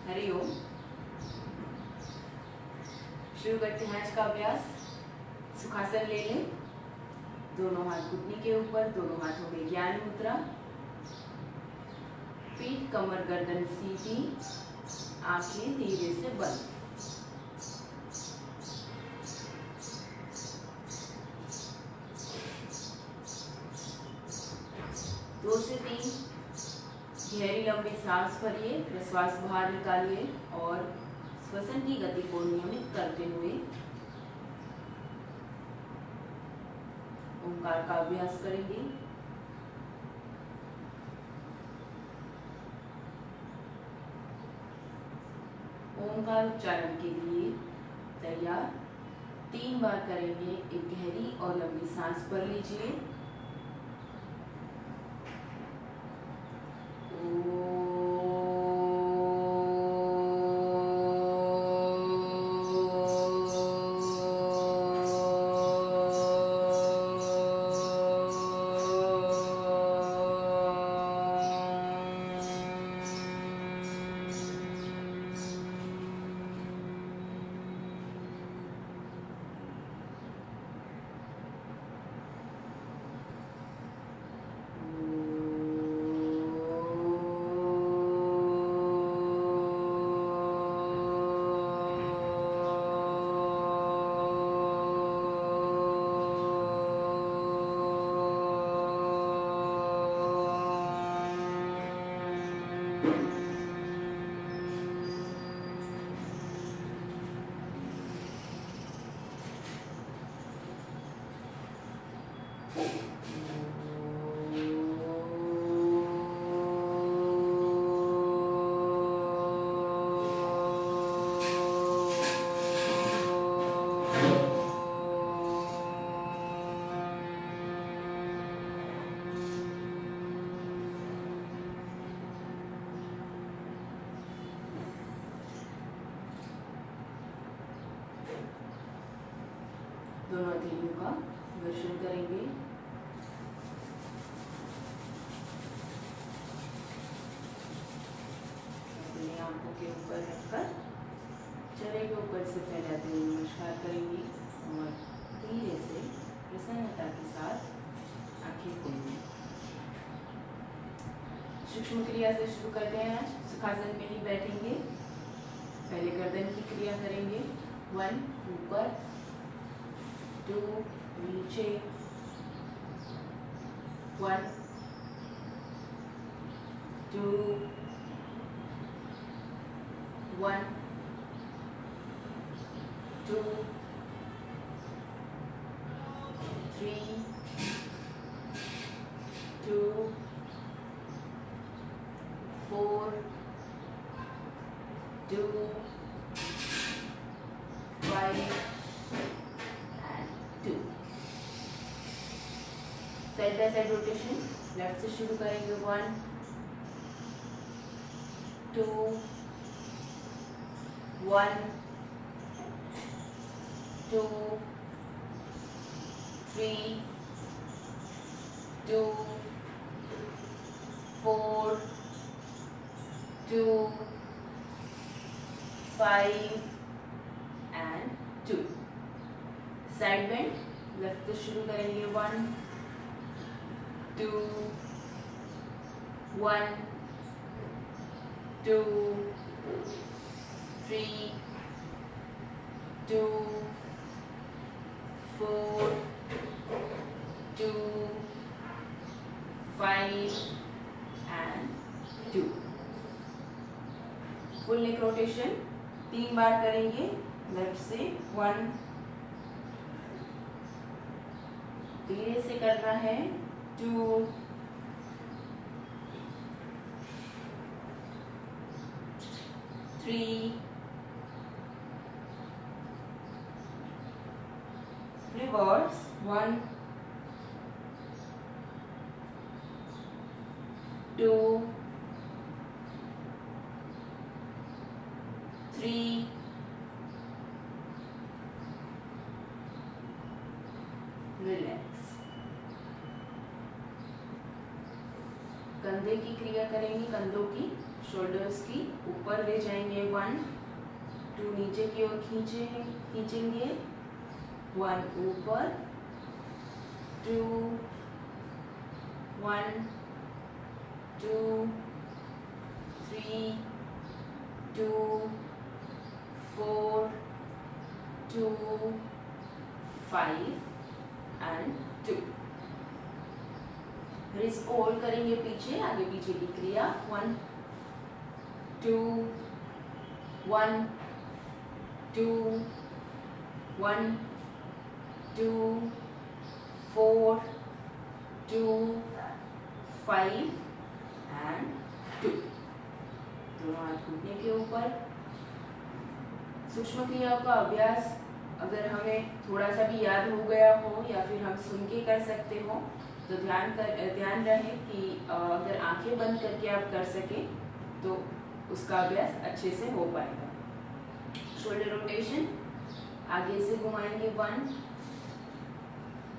हरिओम। शुरू करते हैं आज का अभ्यास। सुखासन ले लें, दोनों हाथ घुटने के ऊपर, दोनों हाथों में ज्ञान मुद्रा, पीठ कमर गर्दन सीधी, आंखें धीरे से बंद। दो से तीन गहरी लंबी सांस भरिए, प्रश्वास बाहर निकालिए और श्वसन की गति को नियमित करते हुए ओंकार का अभ्यास करेंगे। ओंकार उच्चारण के लिए तैयार। 3 बार करेंगे। एक गहरी और लंबी सांस भर लीजिए। दोनों हथेलियों का घर्षण करेंगे। अपनी आंखों के ऊपर रखकर चेहरे के ऊपर से फैलाते हुए नमस्कार करेंगे और धीरे से प्रसन्नता के साथ आंखें खोलेंगे। सूक्ष्म क्रिया से शुरू करते हैं। आज सुखासन में ही बैठेंगे। पहले गर्दन की क्रिया करेंगे। 1 ऊपर, 2 नीचे, 1 2 1 2 3 2 4 2 5 side by side rotation. Left से शुरू करेंगे। 1 2 1 2 3 2 4 2 5 and 2। Side bend. लेफ्ट से शुरू करेंगे। 1 2 1 2 3 2 4 2 5 and 2। फुल नेक रोटेशन 3 बार करेंगे। लेफ्ट से 1, धीरे से करना है। 2 3 रिवर्स। 1 2 3 रिलैक्स। कंधे की क्रिया करेंगे। कंधों की शोल्डर्स की ऊपर ले जाएंगे, 1 2 नीचे की ओर खींचेंगे, 1 ऊपर, 2 1 2 3 2 4 2 5 एंड 2। फिर इसको होल्ड करेंगे पीछे, आगे पीछे की क्रिया, 1 2 1 2 1 2 4 2 5 एंड 2। दोनों हाथ घुटने के ऊपर। सूक्ष्म क्रियाओं का अभ्यास अगर हमें थोड़ा सा भी याद हो गया हो या फिर हम सुन के कर सकते हो तो ध्यान रहे कि अगर आंखें बंद करके आप कर सके तो उसका अभ्यास अच्छे से हो पाएगा। शोल्डर रोटेशन, आगे से घुमाएंगे, 1,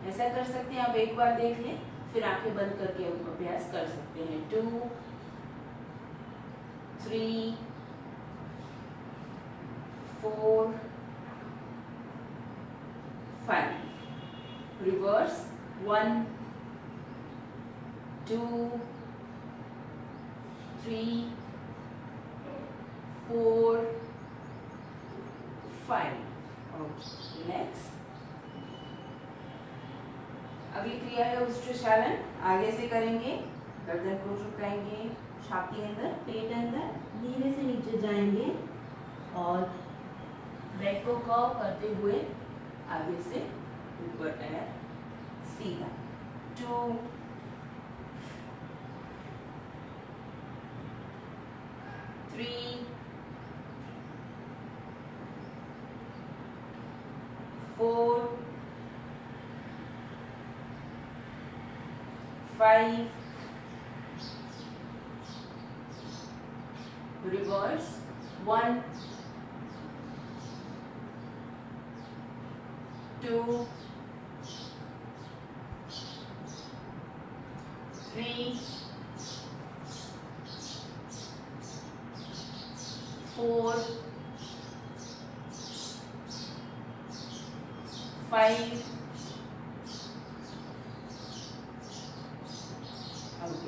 ऐसा कर सकते हैं आप, एक बार देख लें, फिर आंखें बंद करके अभ्यास कर सकते हैं, 2 3 4 5, रिवर्स, 1 2 3 4 5, रिलैक्स। अगली क्रिया है उष्ट्रचालन, आगे से करेंगे, गर्दन को झुकाएंगे, छाती अंदर, पेट अंदर, धीरे से नीचे जाएंगे और बैक को कर्व करते हुए आगे से ऊपर पैर सीधा, 2 3 4 5, रिवर्स, 1 2 3 4 5,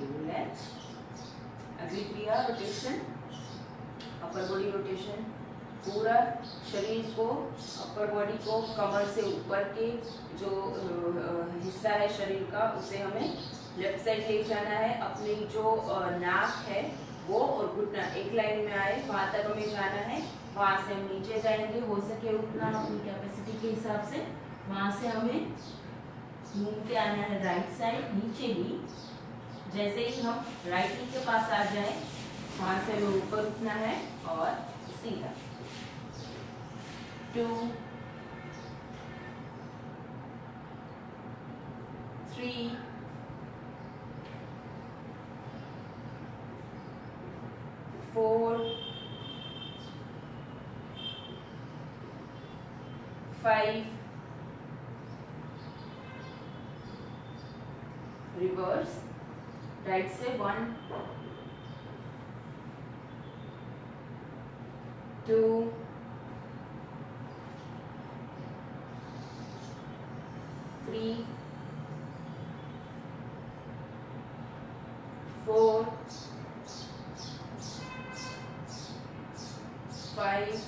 रिलैक्स। अगली क्रिया रोटेशन, अपर बॉडी रोटेशन, पूरा शरीर को, अपर बॉडी को, कमर से ऊपर के जो हिस्सा है शरीर का उसे हमें लेफ्ट साइड ले जाना है। अपनी जो नाक है वो और घुटना एक लाइन में आए, वहां तक हमें जाना है। वहां से हम नीचे जाएंगे, हो सके उतना अपनी कैपेसिटी के हिसाब से। वहां से हमें घूम के आना है राइट साइड, नीचे ही। जैसे ही हम राइट नी के पास आ जाए वहां से हमें ऊपर उठना है और सीधा, 2 3 4 5, रिवर्स, राइट से 1 2 3 4 5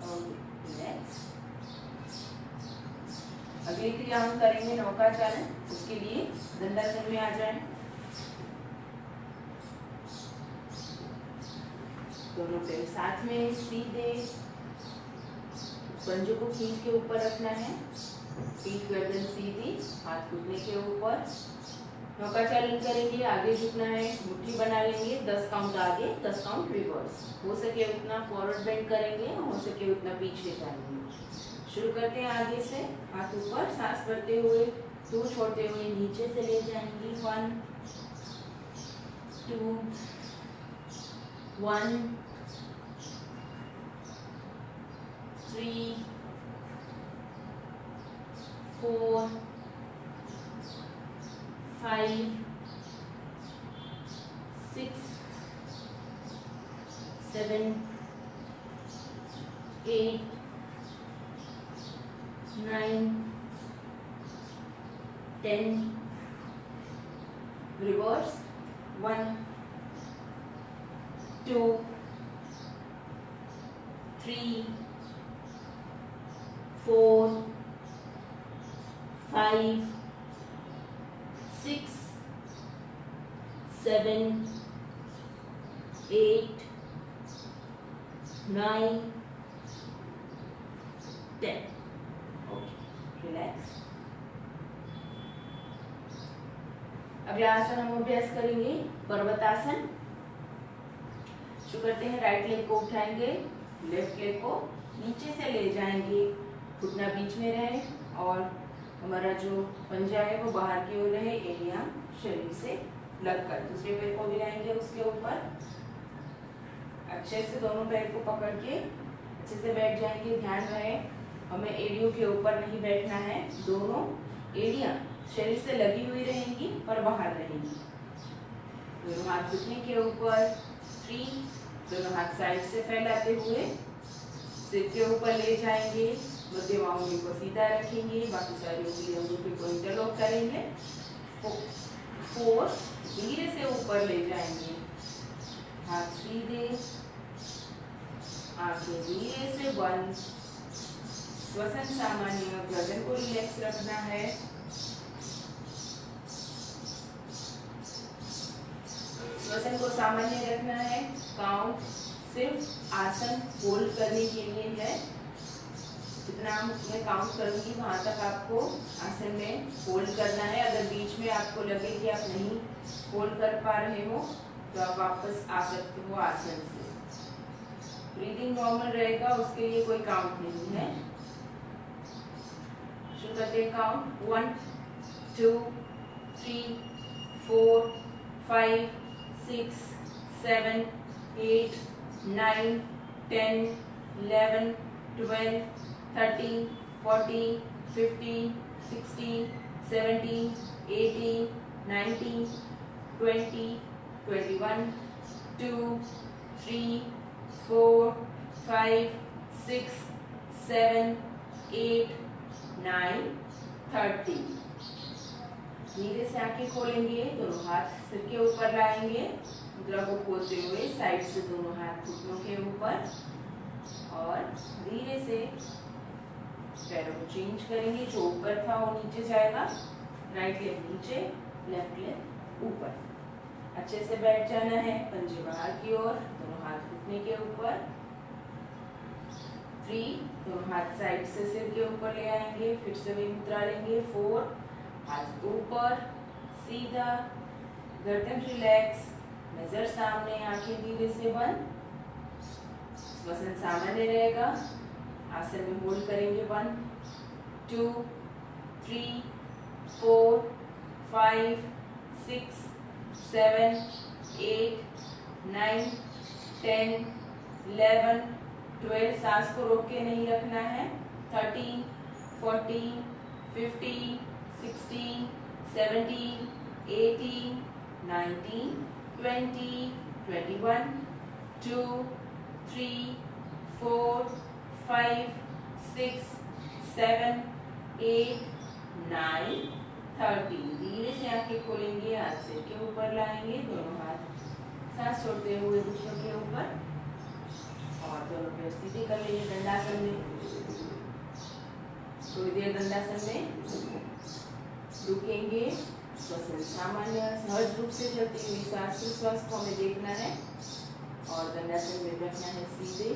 और नेक्स्ट। अगली क्रिया हम करेंगे नौकाचारण, उसके लिए दंडासन में आ जाएं। दोनों पैर साथ में सीधे, पंजों को खींच के ऊपर रखना है, पीठ गर्दन सीधी, हाथ घुटने के ऊपर। नौकाचारण करेंगे, आगे झुकना है, मुट्ठी बना लेंगे, 10 काउंट आगे, 10 काउंट रिवर्स। हो सके उतना फॉरवर्ड बेंड करेंगे, हो सके उतना पीछे जाएंगे। शुरू करते हैं आगे से, हाथ ऊपर, सांस भरते हुए, 2 छोड़ते हुए नीचे से ले जाएंगे, 1 2 1 3 4 5 7, 8, 9, 10. Reverse. 1, 2, 3, 4, 5, 6, 7, 8, 9, 10. Okay, relax. अगला आसन हम अभ्यास करेंगे पर्वतासन। शुरू करते हैं। राइट लेग को उठाएंगे, लेफ्ट लेग को नीचे से ले जाएंगे, घुटना बीच में रहे और हमारा जो पंजा है वो बाहर की ओर रहे, एड़ियां शरीर से लगकर। दूसरे पैर को भी लाएंगे उसके ऊपर, अच्छे से दोनों पैर को पकड़ के अच्छे से बैठ जाएंगे। ध्यान रहे हमें एड़ियों के ऊपर नहीं बैठना है, दोनों एड़ियां शरीर से लगी हुई रहेंगी पर बाहर रहेंगी। दोनों हाथ घुटने के ऊपर, 3, दोनों हाथ साइड से फैलाते हुए सिर के ऊपर ले जाएंगे। मध्यमा उंगली को सीधा रखेंगे, बाकी सारी उंगली अंगूठे को इंटरलॉक करेंगे। 4, धीरे से ऊपर ले जाएंगे, हाथ सीधे, आंखें धीरे से बंद। श्वसन सामान्य, गर्दन को रिलैक्स रखना है। श्वसन को सामान्य रखना है। काउंट सिर्फ आसन होल्ड करने के लिए है। जितना मैं काउंट करूंगी वहां तक आपको आसन में होल्ड करना है। अगर बीच में आपको लगे कि आप नहीं होल्ड कर पा रहे हो तो आप वापस आ सकते हो आसन से। ब्रीदिंग नॉर्मल रहेगा, उसके लिए कोई काउंट नहीं है। शुरू करते हैं काउंट। 1, 2, 3, 4, 5, 6, 7, 8, 9, 10, 11, 12, 13, 14, 15, 16, 17, 18, 19, 20, 21, 2, 3, 4, 5, 6, 7, 8, 9, 30। धीरे से आंखें खोलेंगे, दोनों हाथ सिर के ऊपर लाएंगे, मुद्रा को खोलते हुए साइड से दोनों हाथ घुटनों के ऊपर और धीरे से पैरों को चेंज करेंगे। जो ऊपर था वो नीचे जाएगा, राइट लेग नीचे, लेफ्ट लेग ऊपर। अच्छे से बैठ जाना है, पंजे बाहर की ओर, दोनों हाथ घुटने के ऊपर। 3, दोनों हाथ साइड से सिर के ऊपर ले आएंगे, फिर से वही मुद्रा लेंगे। 4, हाथ ऊपर सीधा, गर्दन रिलैक्स, नजर सामने, आंखें धीरे से बंद। श्वसन सामान्य रहेगा, आसन में होल्ड करेंगे। 1, 2, 3, 4, 5, 6, 7, 8, 9, 10, 11, 12। सांस को रोक के नहीं रखना है। 13, 14, 15, 16, 17, 18, 19, 20, 21, 2, 3, 4, 5, 6, 7, 8, 9, 30। धीरे से आंखें खोलेंगे, हाथ सिर के ऊपर लाएंगे, दोनों हाथ सांस छोड़ते हुए दूसरों के ऊपर और दोनों पैर सीधे कर लेंगे दंडासन में। थोड़ी देर दंडासन में रुकेंगे। श्वसन सामान्य, सहज रूप से चलती हुई सांस प्रश्वास को हमें देखना है और दंडासन में रखना है सीधे।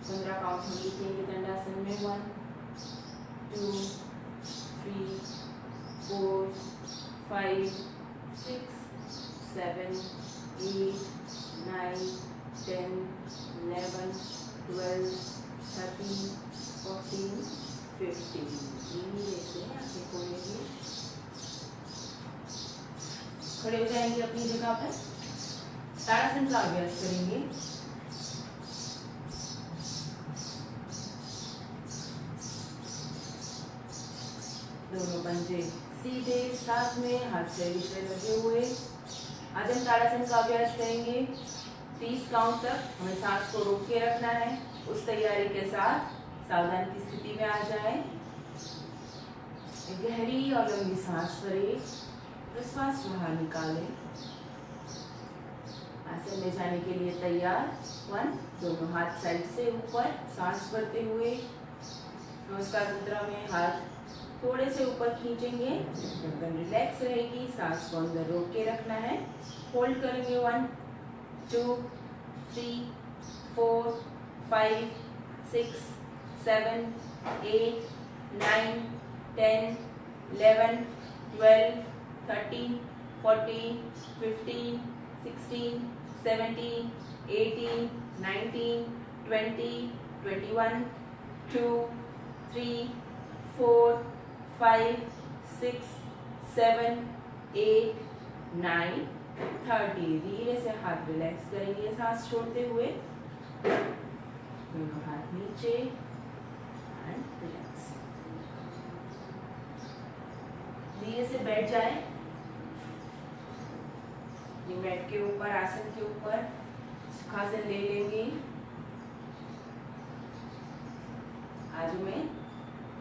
15 काउंट हम लिखेंगे दंडासन में। 1, 2, 3, 4, 5, 6, 7, 8, 9, 10, 11, 12, 13, 14, 15। धीरे से आंखें खोलेंगे, खड़े हो जाएंगे अपनी जगह पर। ताड़ासन का अभ्यास करेंगे। दोनों पंजे सीधे, साथ में हाथ से विषय लगे हुए। आज हम ताड़ासन का अभ्यास करेंगे। 30 काउंट तक हमें सांस को रोक के रखना है। उस तैयारी के साथ सावधान की स्थिति में आ जाए। गहरी और लंबी सांस भरे, प्रश्वास बाहर निकालें। आसन में जाने के लिए तैयार। 1, दोनों हाथ साइड से ऊपर, सांस भरते हुए नमस्कार मुद्रा में हाथ थोड़े से ऊपर खींचेंगे। गर्दन रिलैक्स रहेगी, सांस को अंदर रोक के रखना है। होल्ड करेंगे 1, 2, 3, 4, 5, 6, 7, 8, 9, 10, 11, 12, 13, 14, 15, 16, 17, 18, 19, 20, 21, 2, 3, 4, 5, 6, 7, 8, 9, 30। धीरे से हाथ रिलैक्स करेंगे सांस छोड़ते हुए। दोनों हाथ नीचे एंड रिलैक्स। धीरे से बैठ जाए। ये मैट के ऊपर, आसन के ऊपर सुखासन ले लेंगे। आज हमें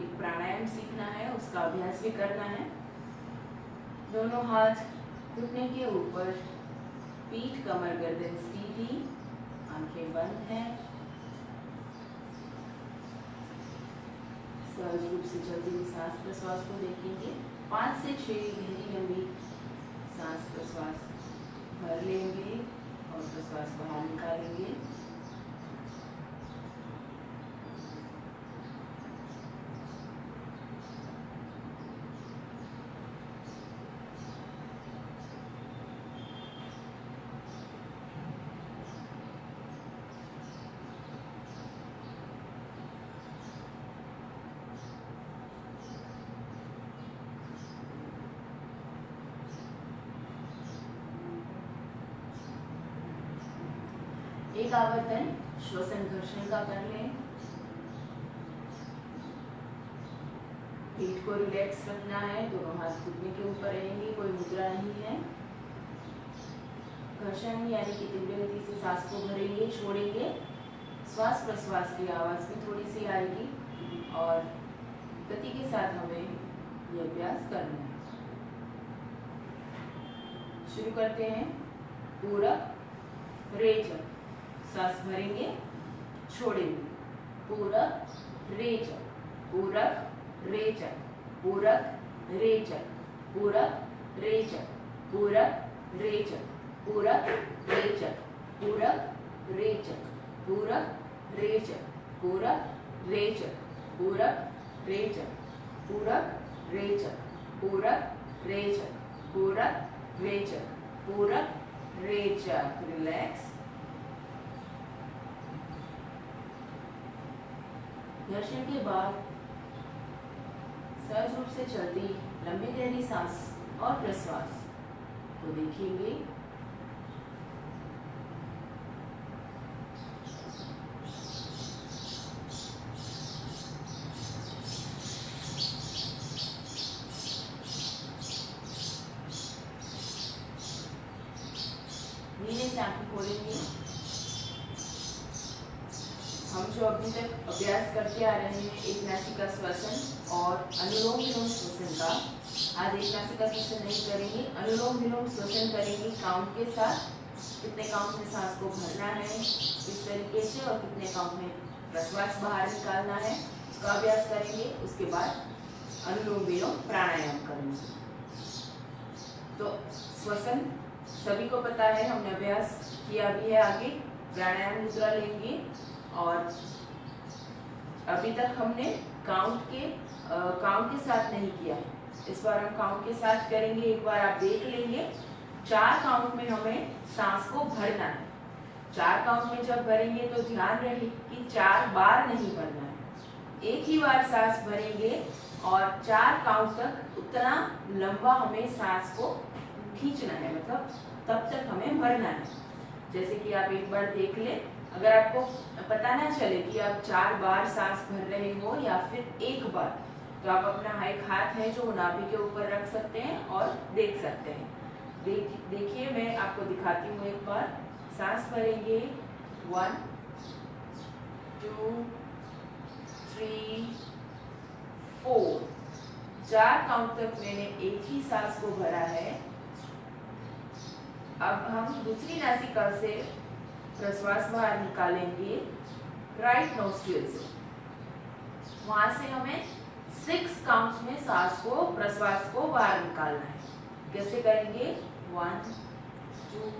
एक प्राणायाम सीखना है, उसका अभ्यास भी करना है। दोनों हाथ घुटने के ऊपर, पीठ कमर गर्दन सीधी, आंखें बंद हैं। सहज रूप से चलती हुई सांस प्रश्वास को देखेंगे। 5 से 6 गहरी लंबी सांस प्रश्वास भर लेंगे और प्रश्वास बाहर निकालेंगे। एक आवर्तन श्वसन घर्षण का कर लें। पीठ को रिलैक्स रखना है, दोनों हाथ घुटने के ऊपर रहेंगे, कोई मुद्रा नहीं है। घर्षण यानी कि तीव्र गति से सांस को भरेंगे, छोड़ेंगे। श्वास प्रश्वास की आवाज भी थोड़ी सी आएगी और गति के साथ हमें यह अभ्यास करना है। शुरू करते हैं। पूरक रेचक, सांस भरेंगे, छोड़ेंगे। पूरक रेचक, पूरक रेचक, पूरक रेचक, पूरक रेचक, पूरक रेचक, पूरक रेचक, पूरक रेचक, पूरक रेचक, पूरक रेचक, पूरक रेचक, पूरक रेचक, पूरक रेचक, पूरक रेचक, पूरक रेचक। रिलैक्स। घर्षण के बाद सहज रूप से चलती लंबी गहरी सांस और प्रश्वास को देखेंगे। धीरे से आंखें खोलेंगे। हम जो अभी तक अभ्यास करते आ रहे हैं एक नासिका श्वसन और अनुलोम विलोम श्वसन का, आज एक नासिका श्वसन नहीं करेंगे, अनुलोम विलोम श्वसन करेंगे काउंट के साथ। कितने काउंट में सांस को भरना है इस तरीके से और कितने काउंट में प्रश्वास बाहर निकालना है उसका अभ्यास करेंगे। उसके बाद अनुलोम विलोम प्राणायाम करेंगे। तो श्वसन सभी को पता है, हमने अभ्यास किया भी है। आगे प्राणायाम मुद्रा लेंगे और अभी तक हमने काउंट के साथ नहीं किया है, इस बार हम काउंट के साथ करेंगे। एक बार आप देख लेंगे, 4 काउंट में हमें सांस को भरना है। 4 काउंट में जब भरेंगे तो ध्यान रहे कि 4 बार नहीं भरना है, एक ही बार सांस भरेंगे और 4 काउंट तक उतना लंबा हमें सांस को खींचना है, मतलब तब तक हमें भरना है। जैसे कि आप एक बार देख ले, अगर आपको पता ना चले कि आप 4 बार सांस भर रहे हो या फिर एक बार, तो आप अपना एक हाथ है जो नाभि के ऊपर रख सकते हैं और देख सकते हैं। देखिए मैं आपको दिखाती हूँ एक बार। सांस भरेंगे 1 2 3 4, 4 काउंट तक मैंने एक ही सांस को भरा है। अब हम दूसरी नासिका से प्रश्वास बाहर निकालेंगे राइट नोस्ट्रिल से। वहां से हमें 6 काउंट्स में सांस को प्रश्वास को बाहर निकालना है। कैसे करेंगे? 1 2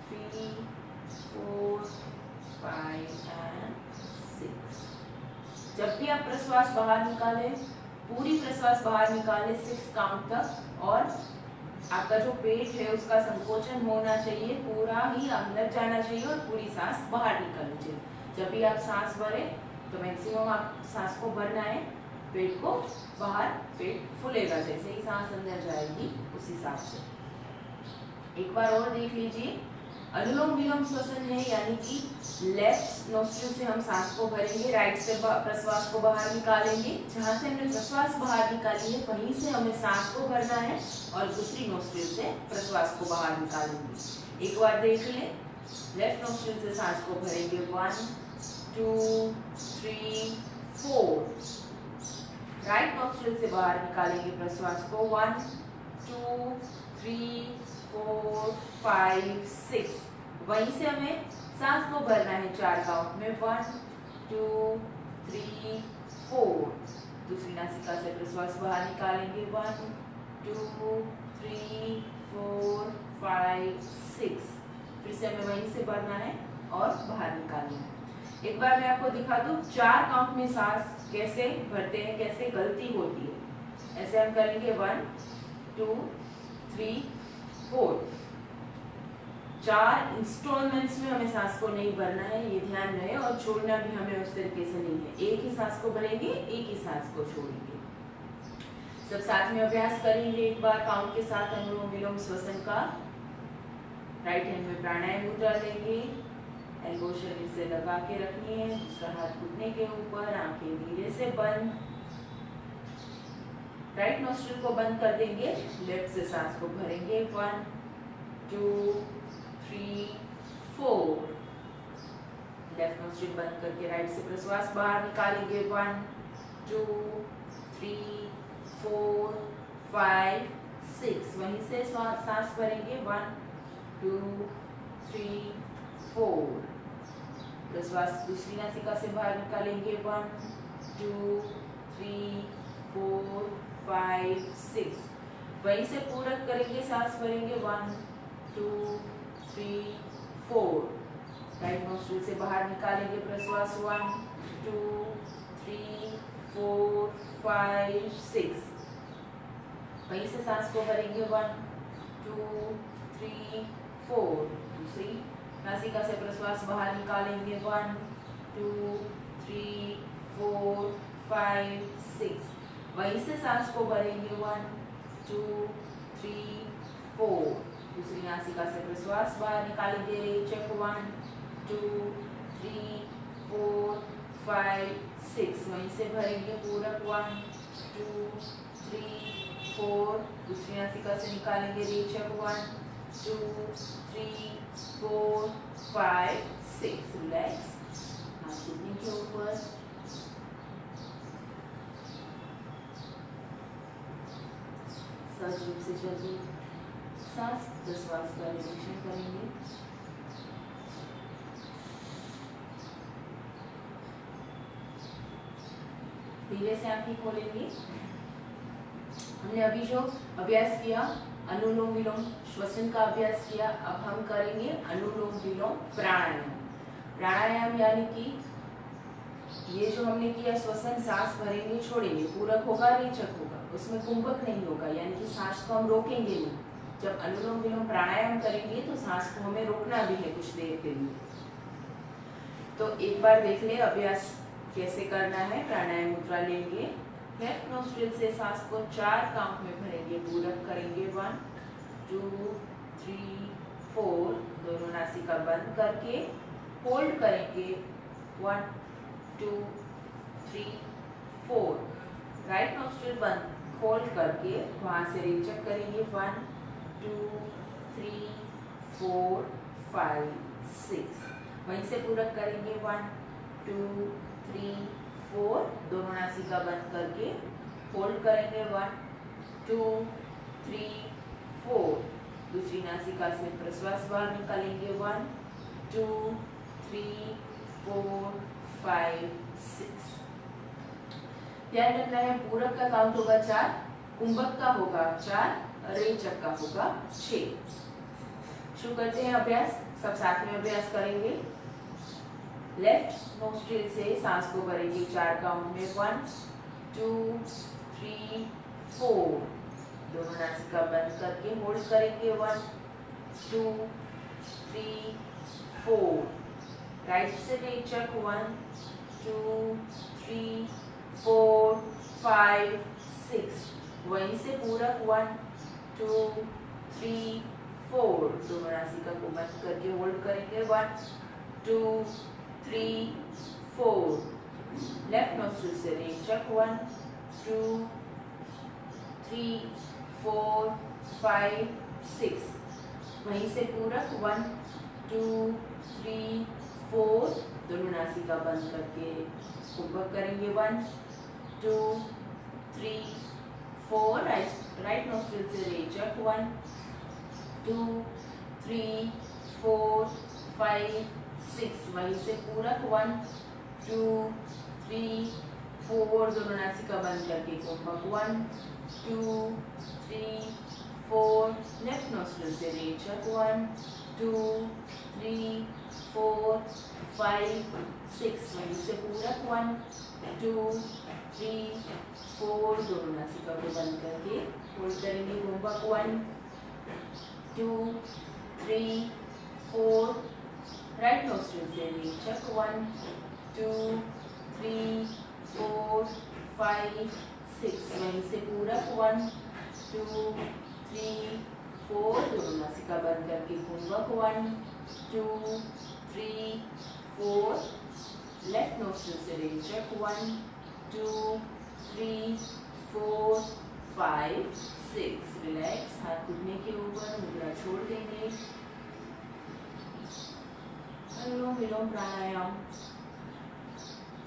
3 4 5 एंड 6। जब भी आप प्रश्वास बाहर निकालें, पूरी प्रश्वास बाहर निकालें 6 काउंट तक, और आपका जो पेट है उसका संकोचन होना चाहिए, पूरा ही अंदर जाना चाहिए और पूरी सांस बाहर निकलनी चाहिए। जब भी आप सांस भरें तो मैक्सिमम आप सांस को भरना है, पेट को बाहर, पेट फूलेगा जैसे ही सांस अंदर जाएगी उस हिसाब से। एक बार और देख लीजिए। अनुलोम विलोम श्वसन है, यानी कि लेफ्ट नोस्ट्रिल से हम सांस को भरेंगे, राइट से प्रश्वास को बाहर निकालेंगे। जहां से हमने प्रश्वास बाहर निकाली है वहीं से हमें सांस को भरना है और दूसरी नोस्ट्रिल से प्रश्वास को बाहर निकालेंगे। एक बार देख लें। लेफ्ट नोस्ट्रिल से सांस को भरेंगे 1 2 3 4। राइट नोस्ट्रिल से बाहर निकालेंगे प्रश्वास को 1 2 3 4 5 6। वहीं से हमें सांस को भरना है 4 काउंट में 1 2 3 4। दूसरी नासिका से प्रश्वास बाहर निकालेंगे 1 2 3 4 5 6। फिर से हमें वहीं से भरना है और बाहर निकालना है। एक बार मैं आपको दिखा दूं 4 काउंट में सांस कैसे भरते हैं, कैसे गलती होती है। ऐसे हम करेंगे 1 2 3 4। 4 इंस्टॉलमेंट्स में हमें सांस को नहीं भरना है, ये ध्यान रहे, और छोड़ना भी हमें उस तरीके से नहीं है। एक ही सांस को भरेंगे, एक ही सांस को छोड़ेंगे। सब साथ में अभ्यास करेंगे एक बार काउंट के साथ अनुलोम विलोम श्वसन का। राइट हैंड में प्राणायाम मुद्रा लेंगे, एल्बो शरीर से लगा के रखनी है, दूसरा हाथ घुटने के ऊपर, आंखें धीरे से बंद। राइट नोस्ट्रिल को बंद कर देंगे, लेफ्ट से सांस को भरेंगे 1 2 3 4। लेफ्ट नोस्ट्रिल बंद करके राइट से प्रश्वास बाहर निकालेंगे 1 2 3 4 5 6। वहीं से सांस भरेंगे 1 2 3 4। प्रश्वास दूसरी नासिका से बाहर निकालेंगे 1 2 3 4 5 6। वहीं से पूरक करेंगे, सांस भरेंगे 1 2 3 4। राइट नोस्ट्रिल से बाहर निकालेंगे प्रश्वास 1 2 3 4 5 6। वहीं से सांस को भरेंगे 1 2 3 4। दूसरी नासिका से प्रश्वास बाहर निकालेंगे 1 2 3 4 5 6। वहीं से सांस को भरेंगे 1 2 3 4। दूसरी नासिका से प्रश्वास बाहर निकालेंगे, चेक 1 2 3 4 5 6। वहीं से भरेंगे पूरक 1 2 3 4। दूसरी नासिका से निकालेंगे, रीचक 1 2 3 4 5 6। रिलैक्स, हाथ घुटने के ऊपर। सहज रूप से चलिए, सांस प्रश्वास का निरीक्षण करेंगे। धीरे से आंखें खोलेंगे। हमने अभी जो अभ्यास किया अनुलोम विलोम श्वसन का अभ्यास किया, अब हम करेंगे अनुलोम विलोम प्राणायाम। प्राणायाम यानी कि ये जो हमने किया श्वसन, सांस भरेंगे छोड़ेंगे, पूरक होगा रेचक होगा, उसमें कुंभक नहीं होगा, यानी कि सांस को हम रोकेंगे नहीं। जब अनुलोम विलोम प्राणायाम करेंगे तो सांस को हमें रोकना भी है कुछ देर के लिए। तो एक बार देख ले अभ्यास कैसे करना है। प्राणायाम मुद्रा लेंगे, लेफ्ट नोस्ट्रिल से सांस को 4 काउंट में भरेंगे, पूरक करेंगे 1 2 3 4। दोनों नासिका बंद करके होल्ड करेंगे 1 2 3 4। राइट नोस्ट्रिल बंद होल्ड करके वहां से रेचक करेंगे 1 2 3 4 5 6। वहीं से पूरक करेंगे 1 2 3 4, दोनों नासिका बंद करके होल्ड करेंगे 1 2 3 4, दूसरी नासिका से प्रश्वास बाहर निकालेंगे 1 2 3 4 5 6। ध्यान रखना है पूरक का काउंट होगा 4, कुंभक का होगा 4, रेचक का होगा 6। शुरू करते हैं अभ्यास, सब साथ में अभ्यास करेंगे। लेफ्ट नोस्ट्रिल से सांस को भरेंगे 4 काउंट में 1 2 3 4, दोनों नासिका बंद करके होल्ड करेंगे 1 2 3 4। राइट से रेचक 1 2 3 4 5 6, वहीं से पूरक 1 2 3 4, दोनों नासिका को बंद करके होल्ड करेंगे 1 2 3 4। लेफ्ट नोस्ट्रिल से रेचक 1 2 3 4 5 6, वहीं से पूरक 1 2 3 4, दोनों नासिका बंद करके कुंभक करेंगे 1 2 3 4। राइट नोस्ट्रिल से रेचक 1 2 3 4 5 6, वहीं से पूरक 1 2 3 4, दोनों नासिका बंद करके कुंभक 1 2 3 4। लेफ्ट नोस्ट्रिल से रेचक 1 2 3 4 5 6, वहीं से पूरक 1 2 3 4, दोनों नासिका को बंद करके होल्ड करेंगे कुंभक 1 2 3 4। राइट नोस्ट्रिल से रेचक 1 2 3 4 5 6, वहीं से पूरक 1 2 3 4, दोनों नासिका बंद करके कुंभक 1 2 3 4। लेफ्ट नोस्ट्रिल से रेचक 1 2 3 4 5 6। रिलैक्स, हाथ घुटने के ऊपर, मुद्रा छोड़ देंगे। अनुलोम विलोम प्राणायाम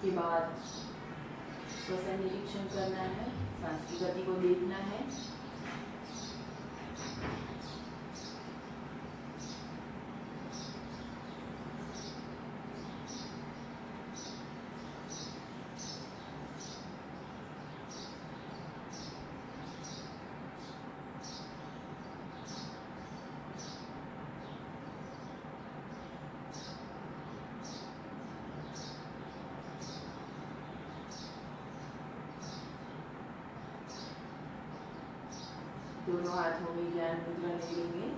के बाद श्वसन निरीक्षण करना है, सांस की गति को देखना है। दोनों हाथों में ज्ञान मुद्रा ले लेंगे।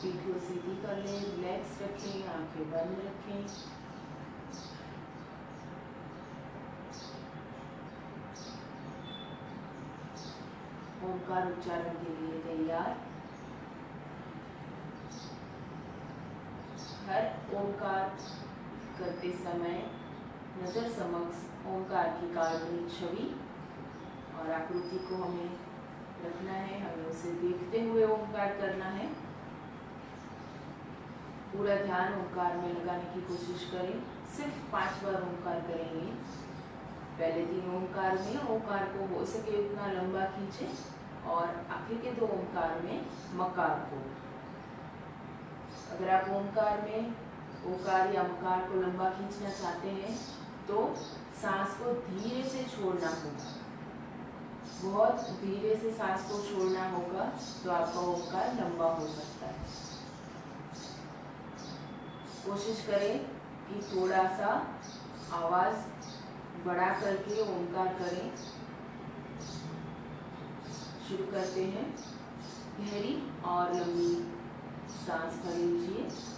पीठ को सीधी कर लें, रिलैक्स रखें, आंखें बंद रखें। ओंकार उच्चारण के लिए तैयार। हर ओंकार करते समय नजर समक्ष ओंकार की काल्पनिक छवि और आकृति को हमें रखना है, हमें उसे देखते हुए ओंकार करना है। पूरा ध्यान ओंकार में लगाने की कोशिश करें। सिर्फ 5 बार ओंकार करेंगे। पहले 3 ओंकार में ओंकार को हो सके उतना लंबा खींचें और आखिर के 2 ओंकार में मकार को। अगर आप ओंकार में ओकार या मकार को लंबा खींचना चाहते हैं तो सांस को धीरे से छोड़ना होगा, बहुत धीरे से सांस को छोड़ना होगा, तो आपका ओंकार लंबा हो सकता है। कोशिश करें कि थोड़ा सा आवाज बढ़ा करके ओंकार करें। शुरू करते हैं। गहरी और लंबी सांस भर लीजिए।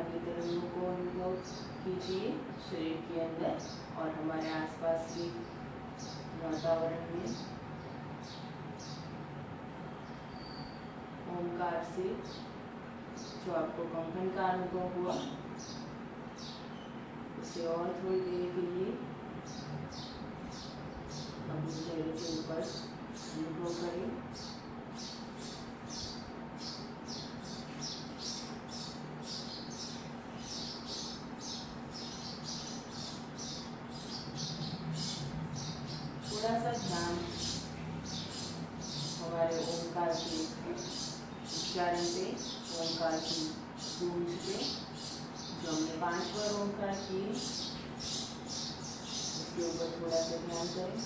के तरंगों को अनुभव कीजिए शरीर के अंदर और हमारे आसपास के वातावरण में। ओमकार से जो आपको कंपन का अनुभव हुआ उसे और थोड़ी देर के लिए अपने चेहरे के ऊपर अनुभव करें। थोड़ा सा ध्यान हमारे ओमकार के उच्चारण पे, ओमकार की गूंज पे। जो हमने 5 बार ओमकार किए उसके ऊपर थोड़ा सा ध्यान करें।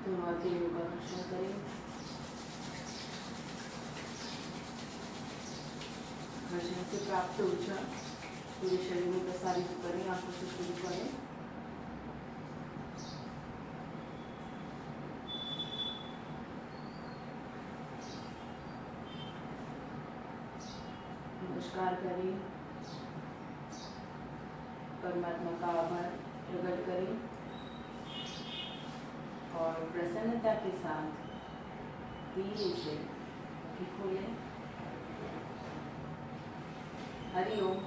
दोनों हाथों में योगाभ्यास करें। घर्षण से प्राप्त ऊर्जा पूरे शरीर में प्रसारित करें। आंखों से शुरू करें। नमस्कार करें। परमात्मा का आभार प्रकट करें और प्रसन्नता के साथ धीरे से खोलें। हरि ओम।